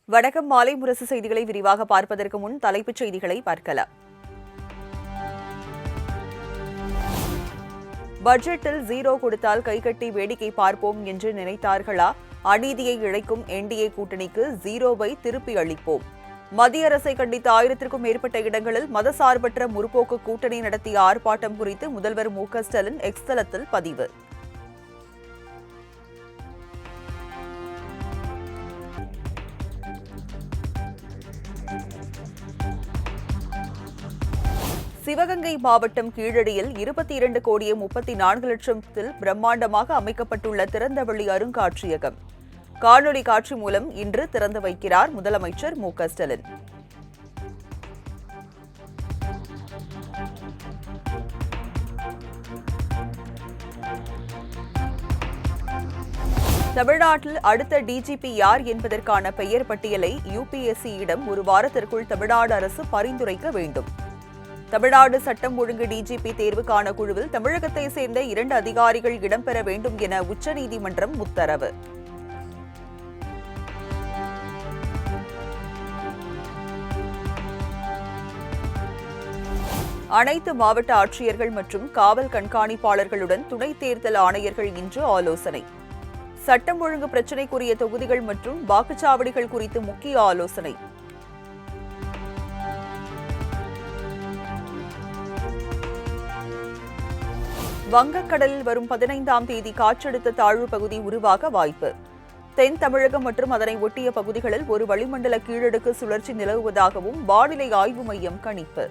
வணக்கம். மாலை முரசு செய்திகளை விரிவாக பார்ப்பதற்கு முன் தலைப்புச் செய்திகளை பார்க்கலாம். பட்ஜெட்டில் ஜீரோ கொடுத்தால் கைகட்டி வேடிக்கை பார்ப்போம் என்று நினைத்தார்களா? அநீதியை இழைக்கும் என்டிஏ கூட்டணிக்கு ஜீரோவை திருப்பி அளிப்போம். மத்திய அரசை கண்டித்து 1000க்கும் மேற்பட்ட இடங்களில் மதசார்பற்ற முற்போக்கு கூட்டணி நடத்திய ஆர்ப்பாட்டம் குறித்து முதல்வர் மு.க.ஸ்டாலின் எக்ஸ் தளத்தில் பதிவு. சிவகங்கை மாவட்டம் கீழடியில் 22,34,00,000 பிரம்மாண்டமாக அமைக்கப்பட்டுள்ள திறந்தவெளி அருங்காட்சியகம் காணொலி காட்சி மூலம் இன்று திறந்து வைக்கிறார் முதலமைச்சர் மு.க.ஸ்டாலின். தமிழ்நாட்டில் அடுத்த டிஜிபி யார் என்பதற்கான பெயர் பட்டியலை யுபிஎஸ்சியிடம் ஒரு வாரத்திற்குள் தமிழ்நாடு அரசு பரிந்துரைக்க வேண்டும். தமிழ்நாடு சட்டம் ஒழுங்கு டிஜிபி தேர்வுக்கான குழுவில் தமிழகத்தை சேர்ந்த 2 அதிகாரிகள் இடம்பெற வேண்டும் என உச்சநீதிமன்றம் உத்தரவு. அனைத்து மாவட்ட ஆட்சியர்கள் மற்றும் காவல் கண்காணிப்பாளர்களுடன் துணை தேர்தல் ஆணையர்கள் இன்று ஆலோசனை. சட்டம் ஒழுங்கு பிரச்சினைக்குரிய தொகுதிகள் மற்றும் வாக்குச்சாவடிகள் குறித்து முக்கிய ஆலோசனை. வங்கக்கடலில் வரும் 15ஆம் தேதி காற்றழுத்த தாழ்வு பகுதி உருவாக வாய்ப்பு. தென் தமிழகம் மற்றும் அதனை ஒட்டிய பகுதிகளில் ஒரு வளிமண்டல கீழடுக்கு சுழற்சி நிலவுவதாகவும் வானிலை ஆய்வு மையம் கணிப்பு.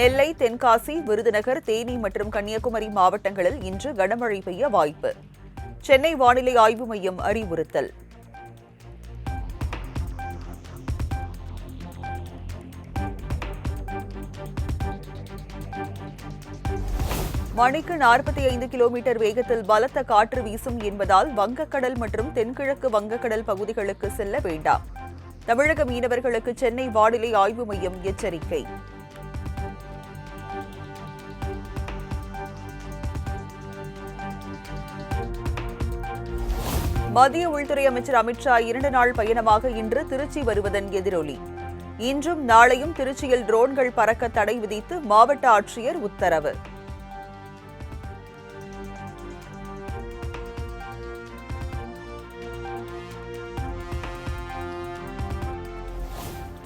நெல்லை, தென்காசி, விருதுநகர், தேனி மற்றும் கன்னியாகுமரி மாவட்டங்களில் இன்று கனமழை பெய்ய வாய்ப்பு. சென்னை வானிலை ஆய்வு மையம் அறிவுறுத்தல். மணிக்கு 45 கிலோமீட்டர் வேகத்தில் பலத்த காற்று வீசும் என்பதால் வங்கக்கடல் மற்றும் தென்கிழக்கு வங்கக்கடல் பகுதிகளுக்கு செல்ல வேண்டாம். தமிழக மீனவர்களுக்கு சென்னை வானிலை ஆய்வு மையம் எச்சரிக்கை. மத்திய உள்துறை அமைச்சர் அமித்ஷா 2 நாள் பயணமாக இன்று திருச்சி வருவதன் எதிரொலி. இன்றும் நாளையும் திருச்சியில் ட்ரோன்கள் பறக்க தடை விதித்து மாவட்ட ஆட்சியர் உத்தரவு.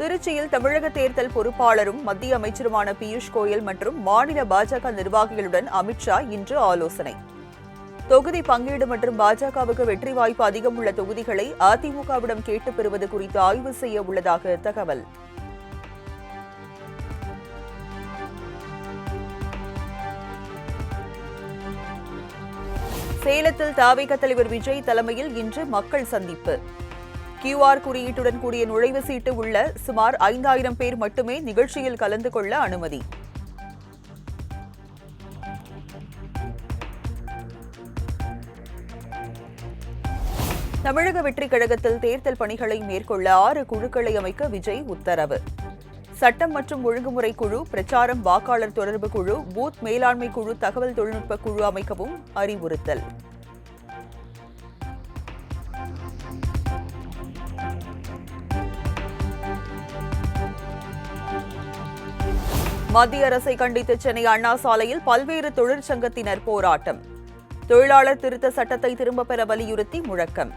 திருச்சியில் தமிழக தேர்தல் பொறுப்பாளரும் மத்திய அமைச்சருமான பியூஷ் கோயல் மற்றும் மாநில பாஜக நிர்வாகிகளுடன் அமித்ஷா இன்று ஆலோசனை. தொகுதி பங்கீடு மற்றும் பாஜகவுக்கு வெற்றி வாய்ப்பு அதிகம் உள்ள தொகுதிகளை அதிமுகவிடம் கேட்டு பெறுவது குறித்து ஆய்வு செய்ய உள்ளதாக தகவல். சேலத்தில் தவிக தலைவர் விஜய் தலைமையில் இன்று மக்கள் சந்திப்பு. QR குறியீட்டுடன் கூடிய நுழைவு சீட்டு உள்ள சுமார் 5000 பேர் மட்டுமே நிகழ்ச்சியில் கலந்து கொள்ள அனுமதி. தமிழக வெற்றிக் கழகத்தில் தேர்தல் பணிகளை மேற்கொள்ள 6 குழுக்களை அமைக்க விஜய் உத்தரவு. சட்டம் மற்றும் ஒழுங்குமுறை குழு, பிரச்சாரம், வாக்காளர் தொடர்பு குழு, பூத் மேலாண்மை குழு, தகவல் தொழில்நுட்ப குழு அமைக்கவும் அறிவுறுத்தல். மத்திய அரசை கண்டித்து சென்னை அண்ணா சாலையில் பல்வேறு தொழிற்சங்கத்தினர் போராட்டம். தொழிலாளர் திருத்த சட்டத்தை திரும்பப் பெற வலியுறுத்தி முழக்கம்.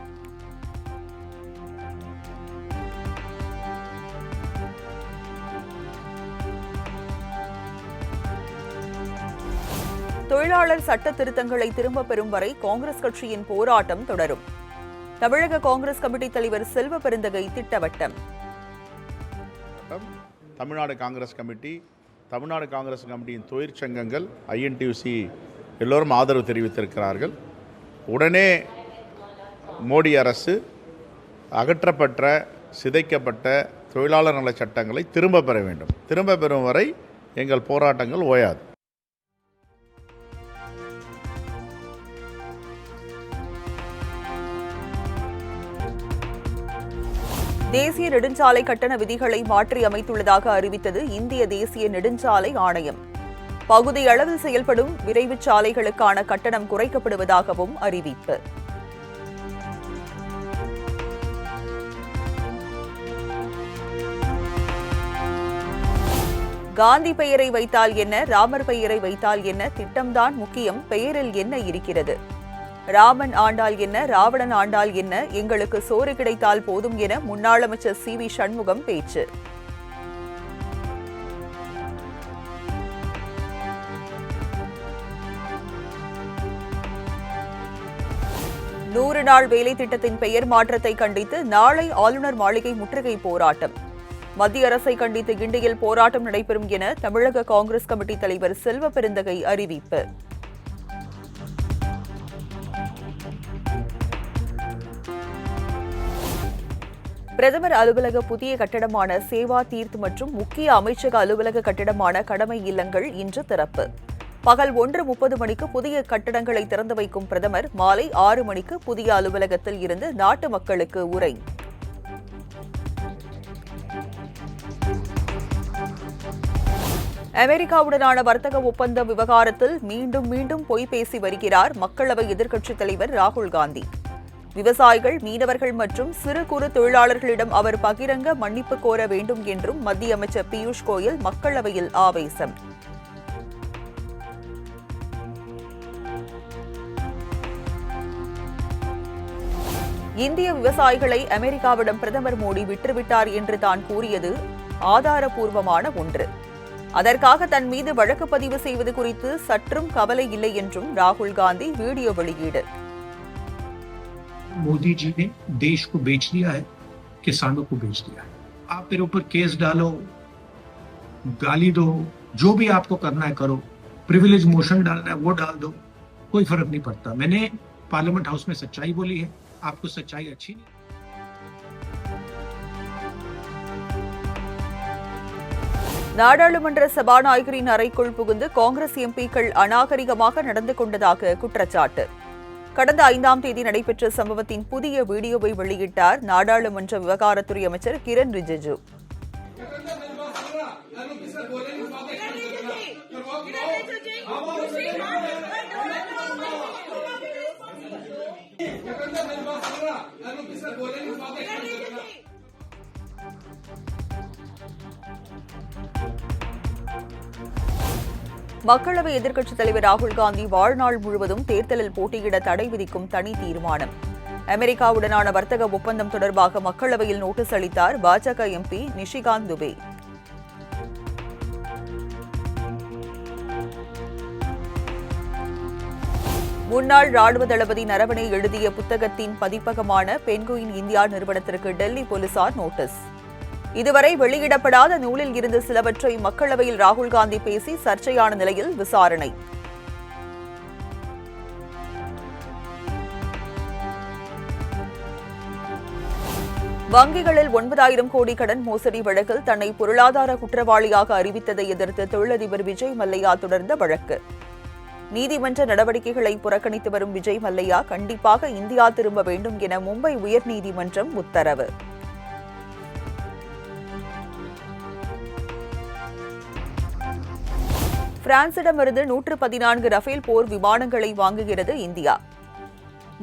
தொழிலாளர் சட்ட திருத்தங்களை திரும்பப் பெறும் வரை காங்கிரஸ் கட்சியின் போராட்டம் தொடரும். தமிழக காங்கிரஸ் கமிட்டி தலைவர் செல்வ பெருந்தகை திட்டவட்டம். தமிழ்நாடு காங்கிரஸ் கமிட்டியின் தொழிற்சங்கங்கள் INTUC எல்லோரும் ஆதரவு தெரிவித்திருக்கிறார்கள். உடனே மோடி அரசு அகற்றப்பட்ட, சிதைக்கப்பட்ட தொழிலாளர் நல சட்டங்களை திரும்ப பெற வேண்டும். திரும்ப பெறும் வரை எங்கள் போராட்டங்கள் ஓயாது. தேசிய நெடுஞ்சாலை கட்டண விதிகளை மாற்றி அமைத்துள்ளதாக அறிவித்தது இந்திய தேசிய நெடுஞ்சாலை ஆணையம். பகுதி அளவில் செயல்படும் விரைவுச் சாலைகளுக்கான கட்டணம் குறைக்கப்படுவதாகவும் அறிவிப்பு. காந்தி பெயரை வைத்தால் என்ன, ராமர் பெயரை வைத்தால் என்ன, திட்டம்தான் முக்கியம், பெயரில் என்ன இருக்கிறது? ராமன் ஆண்டால் என்ன, ராவணன் ஆண்டால் என்ன, எங்களுக்கு சோறு கிடைத்தால் போதும் என முன்னாள் அமைச்சர் CV சண்முகம் பேச்சு. நூறு நாள் வேலை திட்டத்தின் பெயர் மாற்றத்தை கண்டித்து நாளை ஆளுநர் மாளிகை முற்றுகை போராட்டம். மத்திய அரசை கண்டித்து கிண்டியில் போராட்டம் நடைபெறும் என தமிழக காங்கிரஸ் கமிட்டி தலைவர் செல்வ பெருந்தகை அறிவிப்பு. பிரதமர் அலுவலக புதிய கட்டடமான சேவா தீர்த் மற்றும் முக்கிய அமைச்சக அலுவலக கட்டடமான கடமை இல்லங்கள் இன்று திறப்பு. பகல் 1:30 மணிக்கு புதிய கட்டடங்களை திறந்து வைக்கும் பிரதமர் மாலை 6 மணிக்கு புதிய அலுவலகத்தில் இருந்து நாட்டு மக்களுக்கு உரை. அமெரிக்காவுடனான வர்த்தக ஒப்பந்த விவகாரத்தில் மீண்டும் மீண்டும் பொய் பேசி வருகிறார் மக்களவை எதிர்க்கட்சித் தலைவர் ராகுல் காந்தி. விவசாயிகள், மீனவர்கள் மற்றும் சிறு குறு தொழிலாளர்களிடம் அவர் பகிரங்க மன்னிப்பு கோர வேண்டும் என்றும் மத்திய அமைச்சர் பியூஷ் கோயல் மக்களவையில் ஆவேசம். இந்திய விவசாயிகளை அமெரிக்காவிடம் பிரதமர் மோடி விற்றுவிட்டார் என்று தான் கூறியது ஆதாரபூர்வமான ஒன்று. அதற்காக தன் மீது வழக்கு பதிவு செய்வது குறித்து சற்றும் கவலை இல்லை என்றும் ராகுல் காந்தி வீடியோ வெளியீடு. मोदी जी ने देश को बेच दिया है, किसानों को बेच दिया है. आप मेरे ऊपर केस डालो, गाली दो, जो भी आपको करना है करो, प्रिविलेज मोशन डालना है वो डाल दो, कोई फर्क नहीं पड़ता. मैंने पार्लियामेंट हाउस में सच्चाई बोली है. आपको सच्चाई अच्छी नहीं? நாடாளுமன்ற சபாநாயகரின் அறைக்குள் புகுந்து காங்கிரஸ் எம்பிக்கள் அநாகரிகமாக நடந்து கொண்டதாக குற்றச்சாட்டு. கடந்த 5ஆம் தேதி நடைபெற்ற சம்பவத்தின் புதிய வீடியோவை வெளியிட்டார் நாடாளுமன்ற விவகாரத்துறை அமைச்சர் கிரண் ரிஜிஜு. மக்களவை எதிர்க்கட்சித் தலைவர் ராகுல் காந்தி வாழ்நாள் முழுவதும் தேர்தலில் போட்டியிட தடை விதிக்கும் தனி தீர்மானம். அமெரிக்காவுடனான வர்த்தக ஒப்பந்தம் தொடர்பாக மக்களவையில் நோட்டீஸ் அளித்தார் பாஜக எம்பி நிஷிகாந்த் துபே. முன்னாள் ராணுவ தளபதி நரவணே எழுதிய புத்தகத்தின் பதிப்பகமான பென்குயின் இந்தியா நிறுவனத்திற்கு டெல்லி போலீசார் நோட்டீஸ். இதுவரை வெளியிடப்படாத நூலில் இருந்து சிலவற்றை மக்களவையில் ராகுல் காந்தி பேசி சர்ச்சையான நிலையில் விசாரணை. வங்கிகளில் 9,000 கோடி கடன் மோசடி வழக்கில் தன்னை பொருளாதார குற்றவாளியாக அறிவித்ததை எதிர்த்து தொழிலதிபர் விஜய் மல்லையா தொடர்ந்த வழக்கு. நீதிமன்ற நடவடிக்கைகளை புறக்கணித்து வரும் விஜய் மல்லையா கண்டிப்பாக இந்தியா திரும்ப வேண்டும் என மும்பை உயர்நீதிமன்றம் உத்தரவு. பிரான்சிடமிருந்து 114 ரஃபேல் போர் விமானங்களை வாங்குகிறது இந்தியா.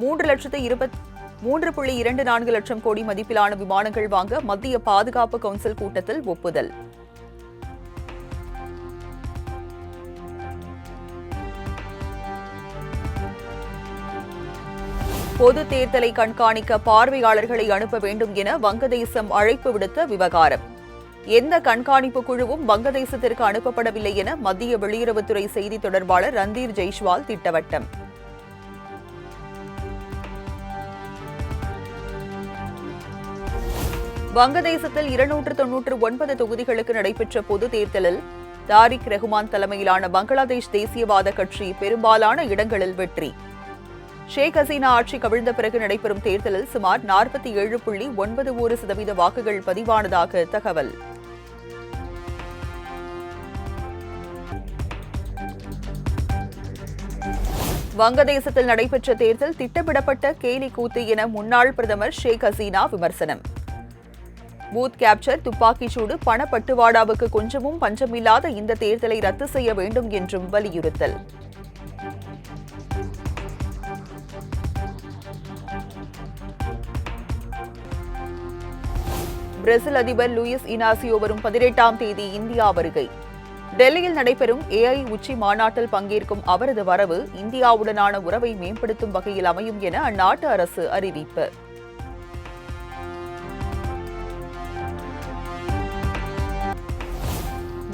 3.24 லட்சம் கோடி மதிப்பிலான விமானங்கள் வாங்க மத்திய பாதுகாப்பு கவுன்சில் கூட்டத்தில் ஒப்புதல். பொது தேர்தலை கண்காணிக்க பார்வையாளர்களை அனுப்ப வேண்டும் என வங்கதேசம் அழைப்பு விடுத்த விவகாரம். எந்த கண்காணிப்பு குழுவும் வங்கதேசத்திற்கு அனுப்பப்படவில்லை என மத்திய வெளியுறவுத்துறை செய்தி தொடர்பாளர் ரந்தீர் ஜெய்ஷ்வால் திட்டவட்டம். வங்கதேசத்தில் 299 தொகுதிகளுக்கு நடைபெற்ற பொது தேர்தலில் தாரிக் ரஹ்மான் தலைமையிலான பங்களாதேஷ் தேசியவாத கட்சி பெரும்பாலான இடங்களில் வெற்றி. ஷேக் ஹசீனா ஆட்சி கவிழ்ந்த பிறகு நடைபெறும் தேர்தலில் சுமார் 47.91% வாக்குகள் பதிவானதாக தகவல். வங்கதேசத்தில் நடைபெற்ற தேர்தல் திட்டமிடப்பட்ட கேலி கூத்து என முன்னாள் பிரதமர் ஷேக் ஹசீனா விமர்சனம். பூத் கேப்சர், துப்பாக்கிச்சூடு, பணப்பட்டுவாடாவுக்கு கொஞ்சமும் பஞ்சமில்லாத இந்த தேர்தலை ரத்து செய்ய வேண்டும் என்றும் வலியுறுத்தல். பிரேசில் அதிபர் லூயிஸ் இனாசியோ வரும் 18ஆம் தேதி இந்தியா வருகை. டெல்லியில் நடைபெறும் AI உச்சி மாநாட்டில் பங்கேற்கும் அவரது வரவு இந்தியாவுடனான உறவை மேம்படுத்தும் வகையில் அமையும் என அந்நாட்டு அரசு அறிவிப்பு.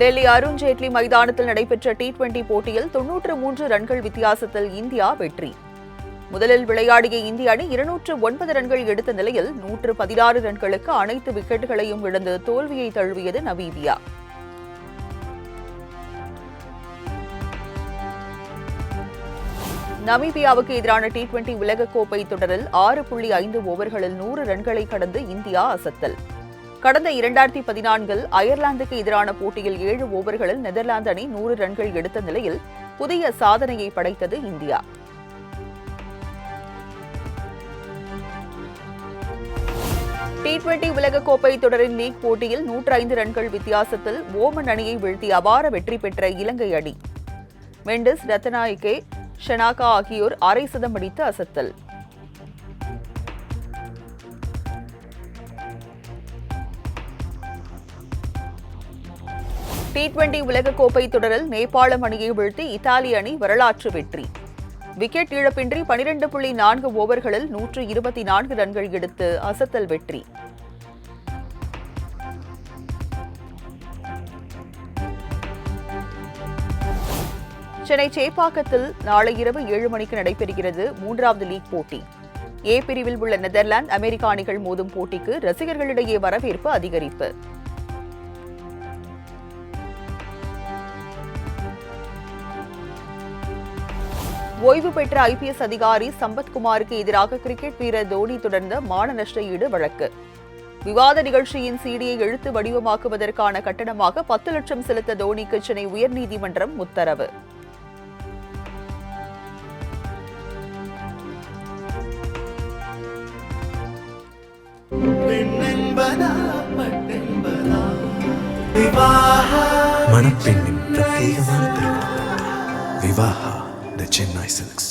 டெல்லி அருண்ஜேட்லி மைதானத்தில் நடைபெற்ற T20 போட்டியில் 93 ரன்கள் வித்தியாசத்தில் இந்தியா வெற்றி. முதலில் விளையாடிய இந்திய அணி 209 ரன்கள் எடுத்த நிலையில் 116 ரன்களுக்கு அனைத்து விக்கெட்டுகளையும் இழந்து தோல்வியை தழுவியது நமீபியா. நமீபியாவுக்கு எதிரான T20 உலகக்கோப்பை தொடரில் 6.5 ஓவர்களில் 100 ரன்களை கடந்து இந்தியா அசத்தல். கடந்த 2014இல் அயர்லாந்துக்கு எதிரான போட்டியில் 7 ஓவர்களில் நெதர்லாந்து அணி 100 ரன்கள் எடுத்த நிலையில் புதிய சாதனையை படைத்தது இந்தியா. T20 உலகக்கோப்பை தொடரின் லீக் போட்டியில் 105 ரன்கள் வித்தியாசத்தில் ஓமன் அணியை வீழ்த்தி அபார வெற்றி பெற்ற இலங்கை அணி. மெண்டிஸ், ரத்நாயகே, ஷனாகா ஆகியோர் அரை சதம் அடித்து அசத்தல். T20 உலகக்கோப்பை தொடரில் நேபாளம் அணியை வீழ்த்தி இத்தாலி அணி வரலாற்று வெற்றி. விக்கெட் இழப்பின்றி 12.4 ஓவர்களில் 124 ரன்கள் எடுத்து அசத்தல் வெற்றி. சென்னை சேப்பாக்கத்தில் நாளை இரவு 7 மணிக்கு நடைபெறுகிறது 3வது லீக் போட்டி. ஏ பிரிவில் உள்ள நெதர்லாந்து, அமெரிக்கா அணிகள் மோதும் போட்டிக்கு ரசிகர்களிடையே வரவேற்பு அதிகரிப்பு. ஓய்வு பெற்ற IPS அதிகாரி சம்பத்குமாருக்கு எதிராக கிரிக்கெட் வீரர் தோனி தொடர்ந்த மான நஷ்ட ஈடு வழக்கு. விவாத நிகழ்ச்சியின் CD-யை எழுத்து வடிவமாக்குவதற்கான கட்டணமாக 10 லட்சம் செலுத்த தோனிக்கு சென்னை உயர்நீதிமன்றம் உத்தரவு. மணப்பெண்ணின் பிரத்யேகமான திருமணம் விவாஹா தி சென்னை சில்க்ஸ்.